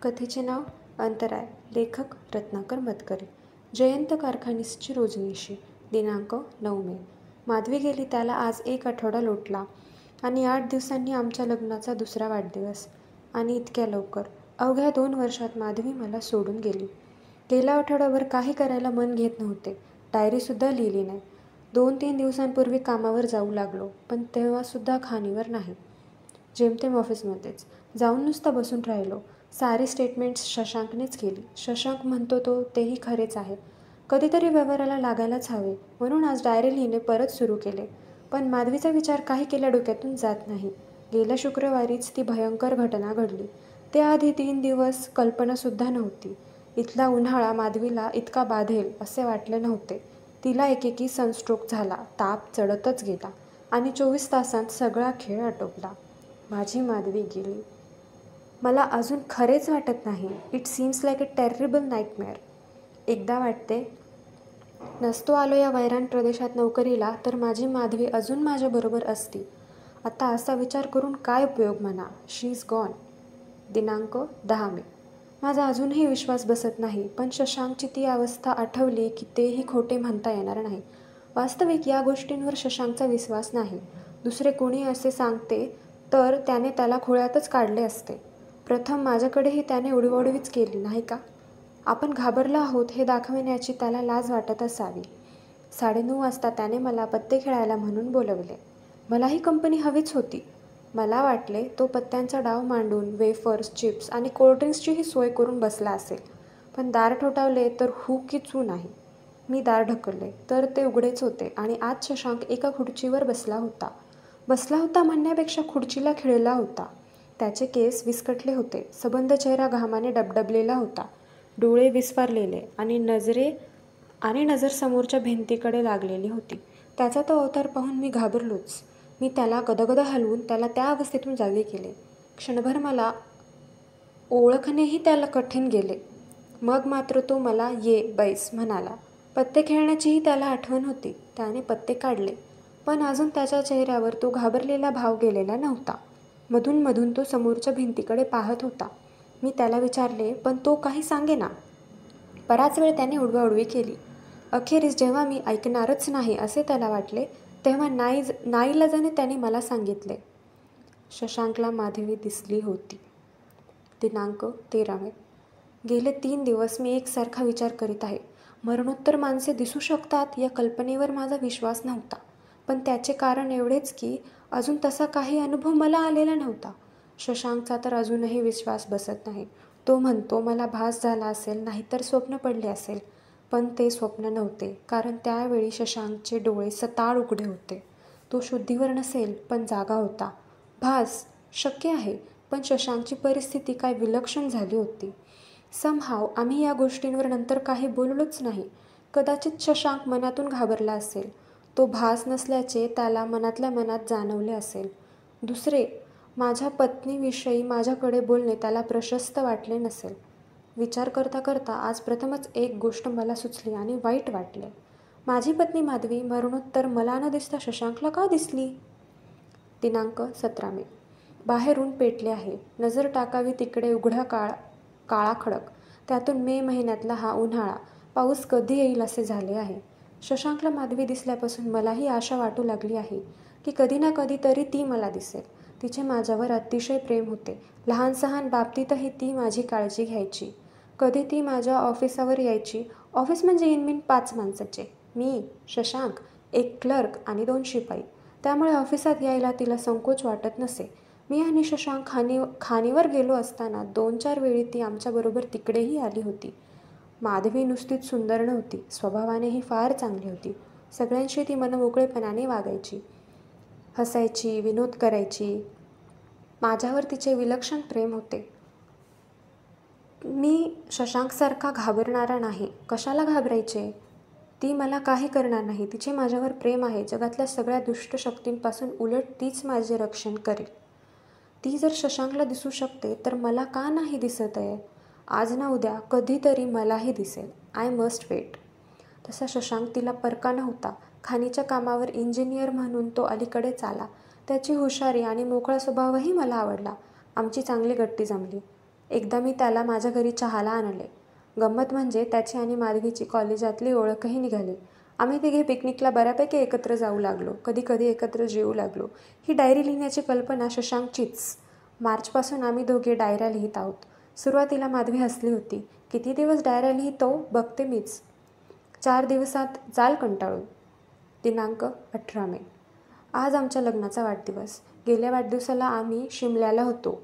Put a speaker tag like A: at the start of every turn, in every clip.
A: कथेचे नाव अंतराय. लेखक रत्नाकर मतकरी. जयंत कारखानीसची रोजनिशी. दिनांक 9 मे. माधवी गेली त्याला आज 1 आठवडा लोटला आणि 8 दिवसांनी आमच्या लग्नाचा दुसरा वाढदिवस. आणि इतक्या लवकर. अवघ्या 2 वर्षात माधवी मला सोडून गेली. गेल्या आठवड्याभर काही करायला मन घेत नव्हते. डायरीसुद्धा लिहिली नाही. 2-3 दिवसांपूर्वी कामावर जाऊ लागलो, पण तेव्हासुद्धा खाणीवर नाही. जेमतेम ऑफिसमध्येच जाऊन नुसता बसून राहिलो. सारी स्टेटमेंट्स शशांकनेच केली. शशांक म्हणतो तो तेही खरेच आहे. कधीतरी व्यवहाराला लागायलाच हवे, म्हणून आज डायरी लिहिणे परत सुरू केले. पण माधवीचा विचार काही केल्या डोक्यातून जात नाही. गेल्या शुक्रवारीच ती भयंकर घटना घडली. त्याआधी 3 दिवस कल्पनासुद्धा नव्हती. इथला उन्हाळा माधवीला इतका बाधेल असे वाटले नव्हते. तिला एकेकी सनस्ट्रोक झाला. ताप चढतच गेला आणि 24 तासांत सगळा खेळ आटोपला. माझी माधवी गेली. मला अजून खरेच वाटत नाही. It seems like a terrible nightmare. एकदा वाटते, नसतो आलो या वैराण प्रदेशात नोकरीला तर माझी माधवी अजून माझ्याबरोबर असती. आता असा विचार करून काय उपयोग म्हणा. शी इज गॉन. दिनांक 10 मे. माझा अजूनही विश्वास बसत नाही, पण शशांकची ती अवस्था आठवली की तेही खोटे म्हणता येणार नाही. वास्तविक या गोष्टींवर शशांकचा विश्वास नाही. दुसरे कोणी असे सांगते तर त्याने त्याला खोळ्यातच काढले असते. प्रथम माझ्याकडेही त्याने उडवाउडवीच केली, नाही का? आपण घाबरलो आहोत हे दाखविण्याची त्याला लाज वाटत असावी. 9:30 वाजता त्याने मला पत्ते खेळायला म्हणून बोलवले. मलाही कंपनी हवीच होती. मला वाटले तो पत्त्यांचा डाव मांडून वेफर्स, चिप्स आणि कोल्ड्रिंक्सचीही सोय करून बसला असेल. पण दार ठोठावले तर हू की चू नाही. मी दार ढकलले तर ते उघडेच होते आणि आत शशांक एका खुर्चीवर बसला होता. बसला होता म्हणण्यापेक्षा खुर्चीला खिळला होता. त्याचे केस विस्कटले होते. सबंध चेहरा घामाने डबडबलेला होता. डोळे विस्फारलेले आणि नजर समोरच्या भिंतीकडे लागलेली होती. त्याचा तो अवतार पाहून मी घाबरलोच. मी त्याला गदगद हलवून त्याला त्या अवस्थेतून जागे केले. क्षणभर मला ओळखणेही त्याला कठीण गेले. मग मात्र तो मला ये बैस म्हणाला. पत्ते खेळण्याचीही त्याला आठवण होती. त्याने पत्ते काढले, पण अजून त्याच्या चेहऱ्यावर तो घाबरलेला भाव गेलेला नव्हता. मधून मधून तो समोरच्या भिंतीकडे पाहत होता. मी त्याला विचारले, पण तो काही सांगेना. बराच वेळ त्याने उडवाउडवी केली. अखेरीस जेव्हा मी ऐकणारच नाही असे त्याला वाटले, तेव्हा नाईलाजाने त्याने मला सांगितले, शशांकला माधवी दिसली होती. दिनांक 13 मे. गेले 3 दिवस मी एकसारखा विचार करीत आहे. मरणोत्तर माणसे दिसू शकतात या कल्पनेवर माझा विश्वास नव्हता. पण त्याचे कारण एवढेच की अजून तसा काही अनुभव मला आलेला नव्हता. शशांकचा तर अजूनही विश्वास बसत नाही. तो म्हणतो मला भास झाला असेल, नाहीतर स्वप्न पडले असेल. पण ते स्वप्न नव्हते, कारण त्यावेळी शशांकचे डोळे सताड उघडे होते. तो शुद्धीवर नसेल, पण जागा होता. भास शक्य आहे, पण शशांकची परिस्थिती काय विलक्षण झाली होती. समहाव आम्ही या गोष्टींवर नंतर काही बोललोच नाही. कदाचित शशांक मनातून घाबरला असेल. तो भास नसल्याचे त्याला मनातल्या मनात जाणवले असेल. दुसरे, माझ्या पत्नीविषयी माझ्याकडे बोलणे त्याला प्रशस्त वाटले नसेल. विचार करता करता आज प्रथमच एक गोष्ट मला सुचली आणि वाईट वाटले. माझी पत्नी माधवी मरणोत्तर मला न दिसता शशांकला का दिसली? दिनांक 17 मे. बाहेरून पेटले आहे. नजर टाकावी तिकडे उघडा काळा खडक. त्यातून मे महिन्यातला हा उन्हाळा. पाऊस कधी येईल असे झाले आहे. शशांकला माधवी दिसल्यापासून मलाही आशा वाटू लागली आहे की कधी ना कधी तरी ती मला दिसेल. तिचे माझ्यावर अतिशय प्रेम होते. लहान सहान बाबतीतही ती माझी काळजी घ्यायची. कधी ती माझ्या ऑफिसावर यायची. ऑफिस म्हणजे इनमीन 5 माणसाचे. मी, शशांक, एक क्लर्क आणि 2 शिपाई. त्यामुळे ऑफिसात यायला तिला संकोच वाटत नसे. मी आणि शशांक खाणीवर गेलो असताना 2-4 वेळी ती आमच्याबरोबर तिकडेही आली होती. माधवी नुसतीच सुंदर नव्हती, स्वभावानेही फार चांगली होती. सगळ्यांशी ती मनमोकळेपणाने वागायची, हसायची, विनोद करायची. माझ्यावर तिचे विलक्षण प्रेम होते. मी शशांकसारखा घाबरणारा नाही. कशाला घाबरायचे? ती मला काही करणार नाही. तिचे माझ्यावर प्रेम आहे. जगातल्या सगळ्या दुष्ट शक्तींपासून उलट तीच माझे रक्षण करेल. ती जर शशांकला दिसू शकते तर मला का नाही दिसत आहे? आज ना उद्या कधीतरी मलाही दिसेल. I must wait. तसा शशांक तिला परका नव्हता. खाणीच्या कामावर इंजिनियर म्हणून तो अलीकडेच आला. त्याची हुशारी आणि मोकळा स्वभावही मला आवडला. आमची चांगली गट्टी जमली. एकदा मी त्याला माझ्या घरी चहाला आणले. गंमत म्हणजे त्याची आणि माधवीची कॉलेजातली ओळखही निघाली. आम्ही तिघे पिकनिकला बऱ्यापैकी एकत्र जाऊ लागलो. कधी कधी एकत्र जेवू लागलो. ही डायरी लिहिण्याची कल्पना शशांकचीच. मार्चपासून आम्ही दोघे डायऱ्या लिहित आहोत. सुरुवातीला माधवी हसली होती. किती दिवस डायऱ्या लिहितो बघते मीच. 4 दिवसात जाल कंटाळून. दिनांक 18 मे. आज आमच्या लग्नाचा वाढदिवस. गेल्या वाढदिवसाला आम्ही शिमल्याला होतो.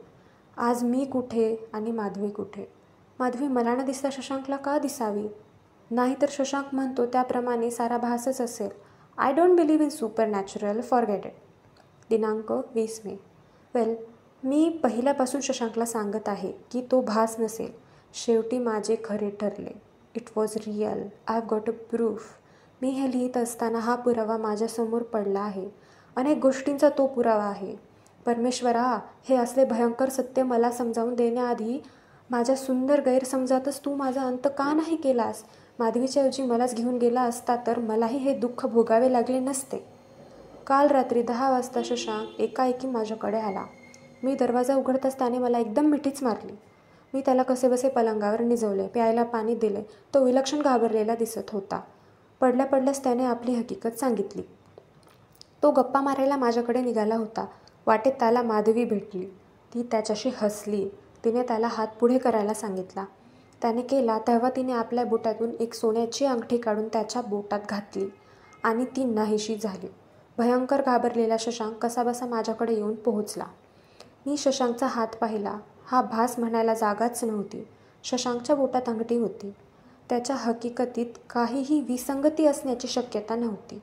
A: आज मी कुठे आणि माधवी कुठे? माधवी मला न दिसता शशांकला का दिसावी? नाहीतर शशांक म्हणतो त्याप्रमाणे सारा भासच असेल. I don't believe in super natural, forget it. दिनांक 20 मे. वेल, मी पहिल्यापासून शशांकला सांगत आहे की तो भास नसेल. शेवटी माझे खरे ठरले. It was real. I have got a proof. मी हे लिहित असताना हा पुरावा माझ्यासमोर पडला आहे. अनेक गोष्टींचा तो पुरावा आहे. परमेश्वरा, हे असले भयंकर सत्य मला समजावून देण्याआधी माझ्या सुंदर गैरसमजातच तू माझा अंत का नाही केलास? माधवीच्या ऐवजी मलाच घेऊन गेला असता तर मलाही हे दुःख भोगावे लागले नसते. काल रात्री 10 वाजता शशांक एकाएकी माझ्याकडे आला. मी दरवाजा उघडताच त्याने मला एकदम मिठीच मारली. मी त्याला कसेबसे पलंगावर निजवले. प्यायला पाणी दिले. तो विलक्षण घाबरलेला दिसत होता. पडल्या पडल्यास त्याने आपली हकीकत सांगितली. तो गप्पा मारायला माझ्याकडे निघाला होता. वाटेत त्याला माधवी भेटली. ती त्याच्याशी हसली. तिने त्याला हात पुढे करायला सांगितला. त्याने केला तेव्हा तिने आपल्या बोटातून एक सोन्याची अंगठी काढून त्याच्या बोटात घातली आणि ती नाहीशी झाली. भयंकर घाबरलेला शशांक कसाबसा माझ्याकडे येऊन पोहोचला. मी शशांकचा हात पाहिला. हा भास म्हणायला जागाच नव्हती. शशांकच्या बोटात अंगठी होती. त्याच्या हकीकतीत काहीही विसंगती असण्याची शक्यता नव्हती.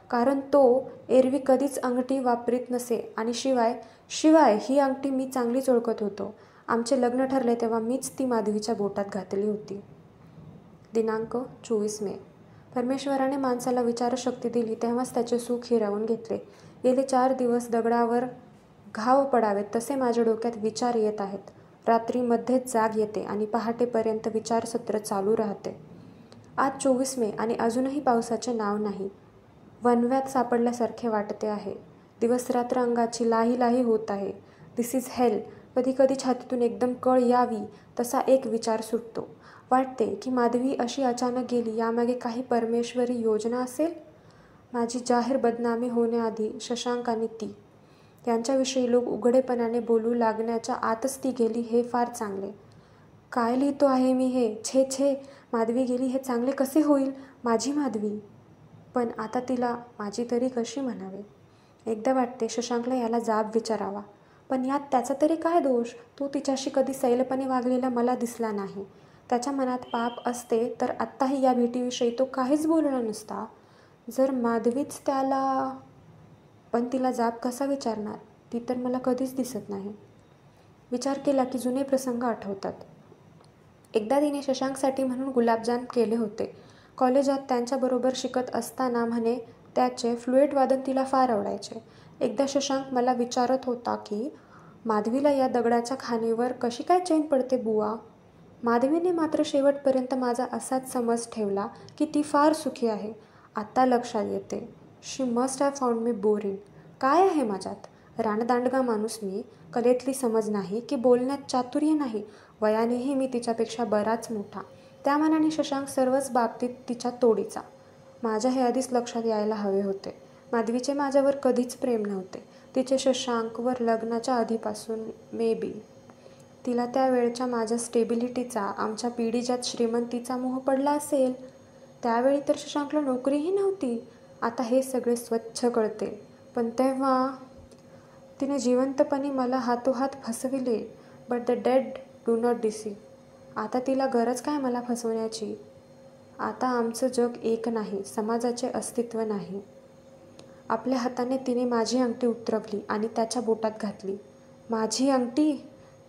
A: कारण तो एरवी कधीच अंगठी वापरीत नसे आणि शिवाय ही अंगठी मी चांगलीच ओळखत होतो. आमचे लग्न ठरले तेव्हा मीच ती माधवीच्या बोटात घातली होती. दिनांक 24 मे. परमेश्वराने माणसाला विचारशक्ती दिली तेव्हाच त्याचे सुख हिरावून घेतले. गेले 4 दिवस दगडावर घाव पडावेत तसे माझ्या डोक्यात विचार येत आहेत. रात्री मध्येच जाग येते आणि पहाटेपर्यंत विचारसत्र चालू राहते. आज 24 मे आणि अजूनही पावसाचे नाव नाही. वणव्यात सापडल्यासारखे वाटते आहे. दिवसरात्र अंगाची लाही लाही होत आहे. दिस इज हेल. कधी कधी छातीतून एकदम कळ यावी तसा एक विचार सुटतो. वाटते की माधवी अशी अचानक गेली यामागे काही परमेश्वरी योजना असेल. माझी जाहीर बदनामी होण्याआधी शशांक आणि ती यांच्याविषयी लोक उघडेपणाने बोलू लागण्याच्या आतच ती गेली हे फार चांगले. काय लिहितो आहे मी हे? छे छे, माधवी गेली हे चांगले कसे होईल? माझी माधवी. पण आता तिला माझी तरी कशी म्हणावे? एकदा वाटते शशांकला याला जाब विचारावा. पण यात त्याचा तरी काय दोष? तो तिच्याशी कधी सैलपणे वागलेला मला दिसला नाही. त्याच्या मनात पाप असते तर आत्ताही या भेटीविषयी तो काहीच बोलला नसता. जर माधवीच त्याला... पण तिला जाब कसा विचारणार? ती तर मला कधीच दिसत नाही. विचार केला की जुने प्रसंग आठवतात. एकदा तिने शशांकसाठी म्हणून गुलाबजाम केले होते. कॉलेजात त्यांच्याबरोबर शिकत असताना म्हणे त्याचे फ्लुएट वादन तिला फार आवडायचे. एकदा शशांक मला विचारत होता की माधवीला या दगडाच्या खाणीवर कशी काय चैन पडते बुवा? माधवीने मात्र शेवटपर्यंत माझा असाच समज ठेवला की ती फार सुखी आहे. आत्ता लक्षात येते. She must have found me boring. काय आहे माझ्यात? रानदांडगा माणूस मी. कलेतली समज नाही की बोलण्यात चातुर्य नाही. वयानेही मी तिच्यापेक्षा बराच मोठा. त्या मानाने शशांक सर्वच बाबतीत तिच्या तोडीचा. माझ्या हे आधीच लक्षात यायला हवे होते. माधवीचे माझ्यावर कधीच प्रेम नव्हते. तिचे शशांकवर लग्नाच्या आधीपासून मे बी. तिला त्या वेळच्या माझ्या स्टेबिलिटीचा, आमच्या पिढीजात श्रीमंतीचा मोह पडला असेल. त्यावेळी तर शशांकला नोकरीही नव्हती. आता हे सगळे स्वच्छ कळते. पण तेव्हा तिने जिवंतपणे मला हातोहात फसविले. But the dead do not deceive. आता तिला गरज काय मला फसवण्याची? आता आमचं जग एक नाही. समाजाचे अस्तित्व नाही. आपल्या हाताने तिने माझी अंगठी उतरवली आणि त्याच्या बोटात घातली. माझी अंगठी?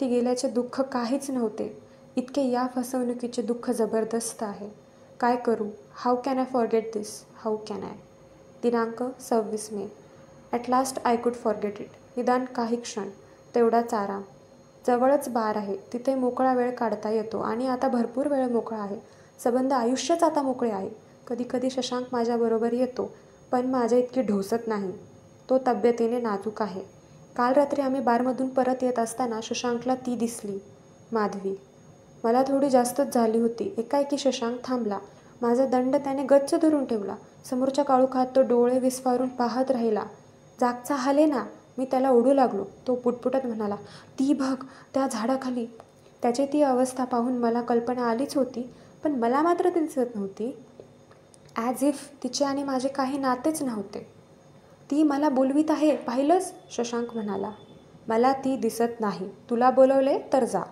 A: ती गेल्याचे दुःख काहीच नव्हते. इतके या फसवणुकीचे दुःख जबरदस्त आहे. काय करू? How can I forget this? How can I? दिनांक 26 मे. At last I could forget it. निदान काही क्षण. तेवढाच आराम. जवळच बार आहे. तिथे मोकळा वेळ काढता येतो आणि आता भरपूर वेळ मोकळा आहे. संबंध आयुष्यच आता मोकळे आहे. कधी कधी शशांक माझ्याबरोबर येतो. पण माझ्या इतकी ढोसत नाही. तो तब्येतीने नाजूक आहे. काल रात्री आम्ही बारमधून परत येत असताना शशांकला ती दिसली. माधवी. मला थोडी जास्तच झाली होती. एकाएकी शशांक थांबला. माझा दंड त्याने गच्च धरून ठेवला. समोरच्या काळोखात तो डोळे विस्फारून पाहत राहिला. जागचा हाले ना. मी त्याला ओढू लागलो. तो पुटपुटत म्हणाला, ती बघ त्या झाडाखाली. त्याची ती अवस्था पाहून मला कल्पना आलीच होती, पण मला मात्र ती दिसत नव्हती. ॲज इफ तिचे आणि माझे काही नातेच नव्हते. ती मला बोलवीत आहे, पाहिलंस? शशांक म्हणाला. मला ती दिसत नाही. तुला बोलवले तर जा.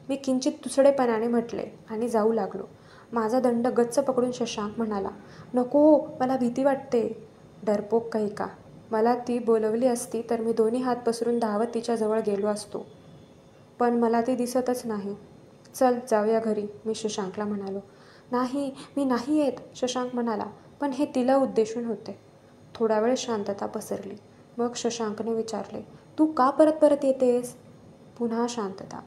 A: मी किंचित तुसडेपणाने म्हटले आणि जाऊ लागलो. माझा दंड गच्च पकडून शशांक म्हणाला, नको, मला भीती वाटते. डरपोक काही का. मला ती बोलवली असती तर मी दोन्ही हात पसरून धावत तिच्याजवळ गेलो असतो. पण मला ती दिसतच नाही. चल जाऊया घरी, मी शशांकला म्हणालो. नाही, मी नाही येत, शशांक म्हणाला, पण हे तिला उद्देशून होते. थोडा वेळ शांतता पसरली. मग शशांकने विचारले, तू का परत परत येतेस? पुन्हा शांतता.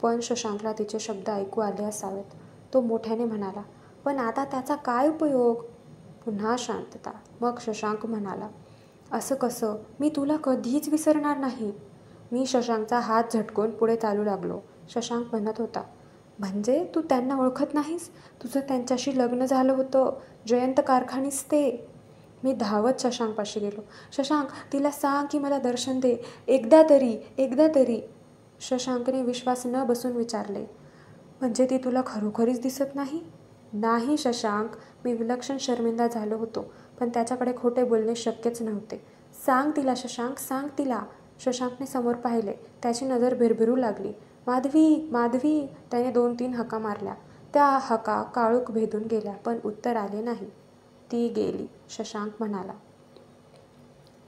A: पण शशांकला तिचे शब्द ऐकू आले असावेत. तो मोठ्याने म्हणाला, पण आता त्याचा काय उपयोग? पुन्हा शांतता. मग शशांक म्हणाला, असं कसं? मी तुला कधीच विसरणार नाही. मी शशांकचा हात झटकून पुढे चालू लागलो. शशांक म्हणत होता, म्हणजे तू त्यांना ओळखत नाहीस? तुझं त्यांच्याशी लग्न झालं होतं, जयंत कारखानीस ते. मी धावत शशांकपाशी गेलो. शशांक, तिला सांग की मला दर्शन दे, एकदा तरी, एकदा तरी. शशांकने विश्वास न बसून विचारले, म्हणजे ती तुला खरोखरीच दिसत नाही? नाही शशांक. मी विलक्षण शर्मिंदा झालो होतो, पण त्याच्याकडे खोटे बोलणे शक्यच नव्हते. सांग तिला शशांक, सांग तिला. शशांकने समोर पाहिले. त्याची नजर भिरभिरू लागली. माधवी, माधवी. त्याने 2-3 हाका मारल्या. त्या हाका काळोख भेदून गेल्या, पण उत्तर आले नाही. ती गेली, शशांक म्हणाला.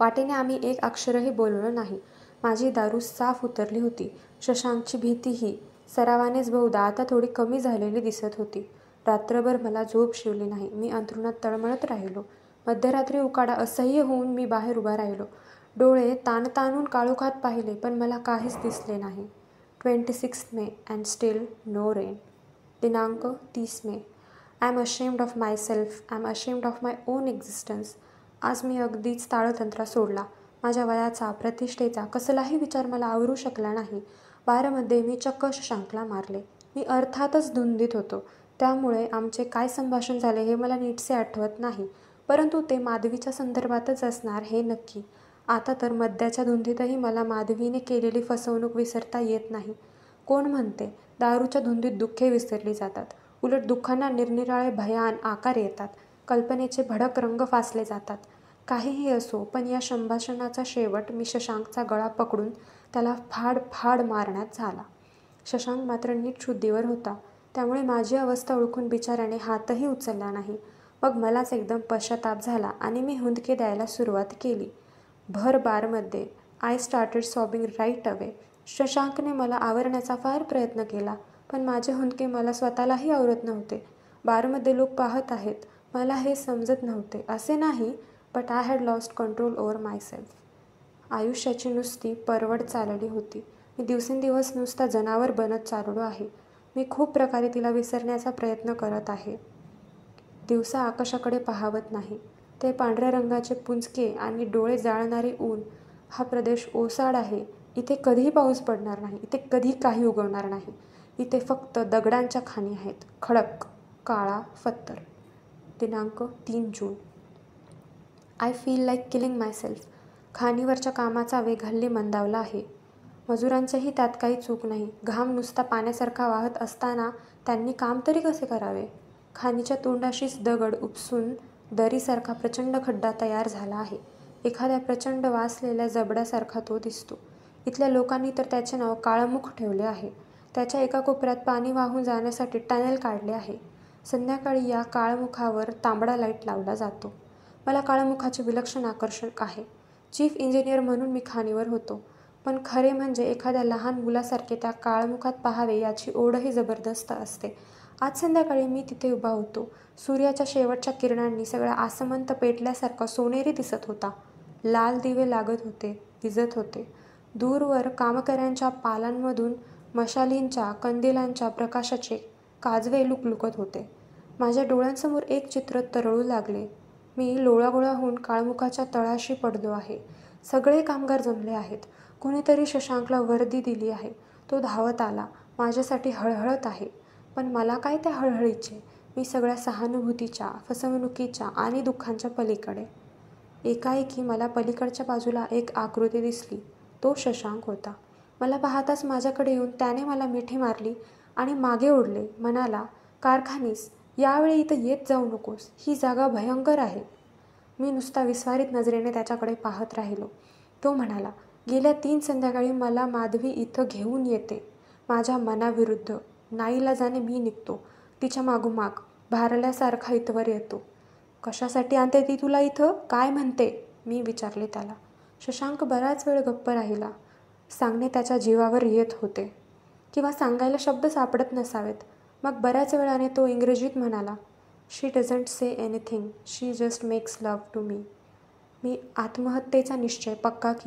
A: वाटेने आम्ही एक अक्षरही बोललो नाही. माझी दारू साफ उतरली होती. शशांकची भीतीही सरावानेच बहुधा आता थोडी कमी झालेली दिसत होती. रात्रभर मला झोप शिवली नाही. मी अंथरुणात तळमळत राहिलो. मध्यरात्री उकाडा असह्य होऊन मी बाहेर उभा राहिलो. डोळे ताणताणून काळोखात पाहिले, पण मला काहीच दिसले नाही. 26 May and still no rain. दिनांक 30 मे. I am ashamed of myself. I am ashamed of my own existence. आज मी अगदीच ताळतंत्रा सोडला. माझ्या वयाचा, प्रतिष्ठेचा कसलाही विचार मला आवरू शकला नाही. बारमध्ये मी चक्क शशांकला मारले. मी अर्थातच धुंदीत होतो, त्यामुळे आमचे काय संभाषण झाले हे मला नीटसे आठवत नाही, परंतु ते माधवीच्या संदर्भातच असणार हे नक्की. आता तर मद्याच्या धुंदीतही मला माधवीने केलेली फसवणूक विसरता येत नाही. कोण म्हणते, दारूच्या धुंदीत दुःखे विसरली जातात. उलट दुःखांना निरनिराळे भयान आकार येतात. कल्पनेचे भडक रंग फासले जातात. काहीही असो, पण या संभाषणाचा शेवट मी शशांकचा गळा पकडून त्याला फाड फाड मारण्यात झाला. शशांक मात्र नीट शुद्धीवर होता, त्यामुळे माझी अवस्था ओळखून बिचाऱ्याने हातही उचलला नाही. मग मलाच एकदम पश्चाताप झाला आणि मी हुंदके द्यायला सुरुवात केली. भर बारमध्ये I started sobbing right away. शशांकने मला आवरण्याचा फार प्रयत्न केला, पण माझे हुंदके मला स्वतःलाही आवरत नव्हते. बारमध्ये लोक पाहत आहेत, मला हे समजत नव्हते. असे नाही, but I had lost control over myself. आयुष्याची नुसती परवड चालली होती. मी दिवसेंदिवस नुसता जनावर बनत चाललो आहे. मी खूप प्रकारे तिला विसरण्याचा प्रयत्न करत आहे. दिवसा आकाशाकडे पाहावत नाही. ते पांढऱ्या रंगाचे पुंजके आणि डोळे जाळणारे ऊन. हा प्रदेश ओसाड आहे. इथे कधीही पाऊस पडणार नाही. इथे कधी काही उगवणार नाही. इथे फक्त दगडांच्या खाणी आहेत, खडक, काळा फत्तर. दिनांक 3 जून. I feel like killing myself. खाणीवरच्या कामाचा वेग हल्ली मंदावला आहे. मजुरांचीही त्यात काही चूक नाही. घाम नुसता पाण्यासारखा वाहत असताना त्यांनी काम तरी कसे करावे? खाणीच्या तोंडाशीच दगड उपसून दरीसारखा प्रचंड खड्डा तयार झाला आहे. एखाद्या प्रचंड वासलेल्या जबड्यासारखा तो दिसतो. इथल्या लोकांनी तर त्याचे नाव काळमुख ठेवले आहे. त्याच्या एका कोपऱ्यात पाणी वाहून जाण्यासाठी टनेल काढले आहे. संध्याकाळी या काळमुखावर तांबडा लाईट लावला जातो. मला काळमुखाचे विलक्षण आकर्षण आहे. चीफ इंजिनियर म्हणून मी खाणीवर होतो, पण खरे म्हणजे एखाद्या लहान मुलासारखे त्या काळमुखात पाहावे याची ओढही जबरदस्त असते. आज संध्याकाळी मी तिथे उभा होतो. सूर्याच्या शेवटच्या किरणांनी सगळा आसमंत पेटल्यासारखा सोनेरी दिसत होता. लाल दिवे लागत होते, विझत होते. दूरवर कामकऱ्यांच्या पालांमधून मशालींच्या कंदिलांच्या प्रकाशाचे काजवे लुकलुकत होते. माझ्या डोळ्यांसमोर एक चित्र तरळू लागले. मी लोळागोळा होऊन काळमुखाच्या तळाशी पडलो आहे. सगळे कामगार जमले आहेत. कोणीतरी शशांकला वर्दी दिली आहे. तो धावत आला. माझ्यासाठी हळहळत आहे. पण मला काय त्या हळहळीचे? मी सगळ्या सहानुभूतीच्या, फसवणुकीच्या आणि दुःखांच्या पलीकडे. एकाएकी मला पलीकडच्या बाजूला एक आकृती दिसली. तो शशांक होता. मला पाहताच माझ्याकडे येऊन त्याने मला मिठी मारली आणि मागे ओढले. म्हणाला, कारखानीस, यावेळी इथं येत जाऊ नकोस. ही जागा भयंकर आहे. मी नुसता विस्फारित नजरेने त्याच्याकडे पाहत राहिलो. तो म्हणाला, गेल्या 3 संध्याकाळी मला माधवी इथं घेऊन येते. माझ्या मनाविरुद्ध. नाईलाजाने मी निघतो. तिच्या मागोमाग भारल्यासारखा इथवर येतो. कशासाठी आणते ती तुला इथं? काय म्हणते? मी विचारले त्याला. शशांक बराच वेळ गप्प राहिला. सांगणे त्याच्या जीवावर येत होते. किंवा सांगायला शब्द सापडत नसावेत. मग बऱ्याच वेळाने तो इंग्रजीत म्हणाला, she doesn't say anything. She just makes love to me. मी आत्महत्येचा निश्चय पक्का केला.